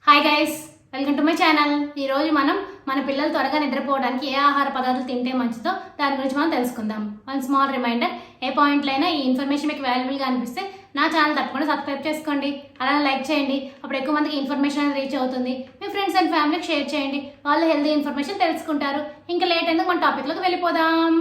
Hi guys, welcome to my channel. ఈరోజు మనం మన పిల్లలు త్వరగా నిద్రపోవడానికి ఏ ఆహార పదార్థాలు తింటే మంచిదో దాని గురించి మనం తెలుసుకుందాం. వన్ స్మాల్ రిమైండర్, ఏ పాయింట్లో అయినా ఈ ఇన్ఫర్మేషన్ మీకు వాల్యుబుల్గా అనిపిస్తే నా ఛానల్ తప్పకుండా సబ్స్క్రైబ్ చేసుకోండి, అలానే లైక్ చేయండి. అప్పుడు ఎక్కువ మందికి ఇన్ఫర్మేషన్ అనేది రీచ్ అవుతుంది. మీ ఫ్రెండ్స్ అండ్ ఫ్యామిలీకి షేర్ చేయండి, వాళ్ళు హెల్తీ ఇన్ఫర్మేషన్ తెలుసుకుంటారు. ఇంకా లేట్ ఎందుకు మన టాపిక్లోకి వెళ్ళిపోదాం.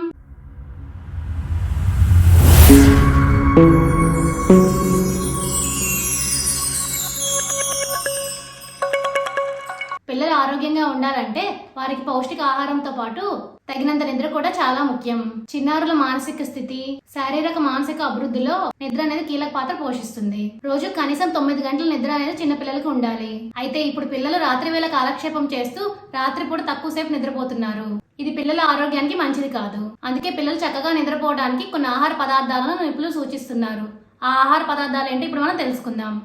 పిల్లలు ఆరోగ్యంగా ఉండాలంటే వారికి పౌష్టిక ఆహారంతో పాటు తగినంత నిద్ర కూడా చాలా ముఖ్యం. చిన్నారుల మానసిక స్థితి, శారీరక మానసిక అభివృద్ధిలో నిద్ర అనేది కీలక పాత్ర పోషిస్తుంది. రోజు కనీసం 9 గంటల నిద్ర అనేది చిన్న పిల్లలకు ఉండాలి. అయితే ఇప్పుడు పిల్లలు రాత్రి వేళ కాలక్షేపం చేస్తూ రాత్రిపూట తక్కువసేపు నిద్రపోతున్నారు. ఇది పిల్లల ఆరోగ్యానికి మంచిది కాదు. అందుకే పిల్లలు చక్కగా నిద్రపోవడానికి కొన్ని ఆహార పదార్థాలను నిపుణులు సూచిస్తున్నారు. ఆ ఆహార పదార్థాలు ఏంటి ఇప్పుడు మనం తెలుసుకుందాం.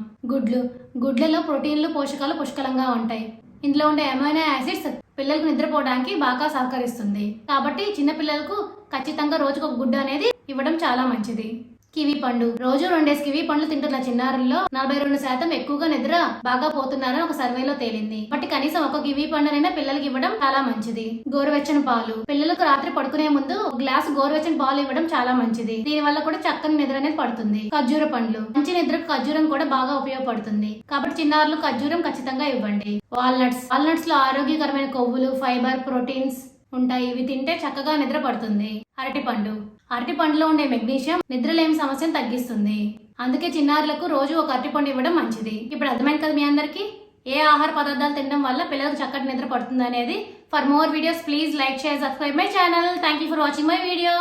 గుడ్లలో ప్రోటీన్లు, పోషకాలు పుష్కలంగా ఉంటాయి. ఇందులో ఉండే అమైనో యాసిడ్స్ పిల్లలకు నిద్రపోవడానికి బాగా సహకరిస్తుంది. కాబట్టి చిన్న పిల్లలకు ఖచ్చితంగా రోజుకు ఒక గుడ్డు అనేది ఇవ్వడం చాలా మంచిది. కివి పండు, రోజు 2 కివి పండ్లు తింటున్న చిన్నారుల్లో 42% ఎక్కువగా నిద్ర బాగా పోతున్నారని ఒక సర్వేలో తేలింది. కాబట్టి కనీసం ఒక కివి పండునైనా పిల్లలకి ఇవ్వడం చాలా మంచిది. గోరువెచ్చని పాలు, పిల్లలకు రాత్రి పడుకునే ముందు గ్లాస్ గోరువెచ్చని పాలు ఇవ్వడం చాలా మంచిది. దీని వల్ల కూడా చక్కని నిద్ర అనేది పడుతుంది. ఖర్జూర పండ్లు, మంచి నిద్రకు ఖర్జూరం కూడా బాగా ఉపయోగపడుతుంది. కాబట్టి చిన్నారులు ఖర్జూరం ఖచ్చితంగా ఇవ్వండి. వాల్నట్స్ లో ఆరోగ్యకరమైన కొవ్వులు, ఫైబర్, ప్రోటీన్స్ ఉంటాయి. ఇవి తింటే చక్కగా నిద్ర పడుతుంది. అరటి పండులో ఉండే మెగ్నీషియం నిద్రలేమి సమస్యను తగ్గిస్తుంది. అందుకే చిన్నారులకు రోజు ఒక అరటిపండు ఇవ్వడం మంచిది. ఇప్పుడు అర్థమైంది కదా మీ అందరికి ఏ ఆహార పదార్థాలు తినడం వల్ల పిల్లలకు చక్కటి నిద్ర పడుతుంది అనేది. For more videos please like, share, subscribe my channel. Thank you for watching my video.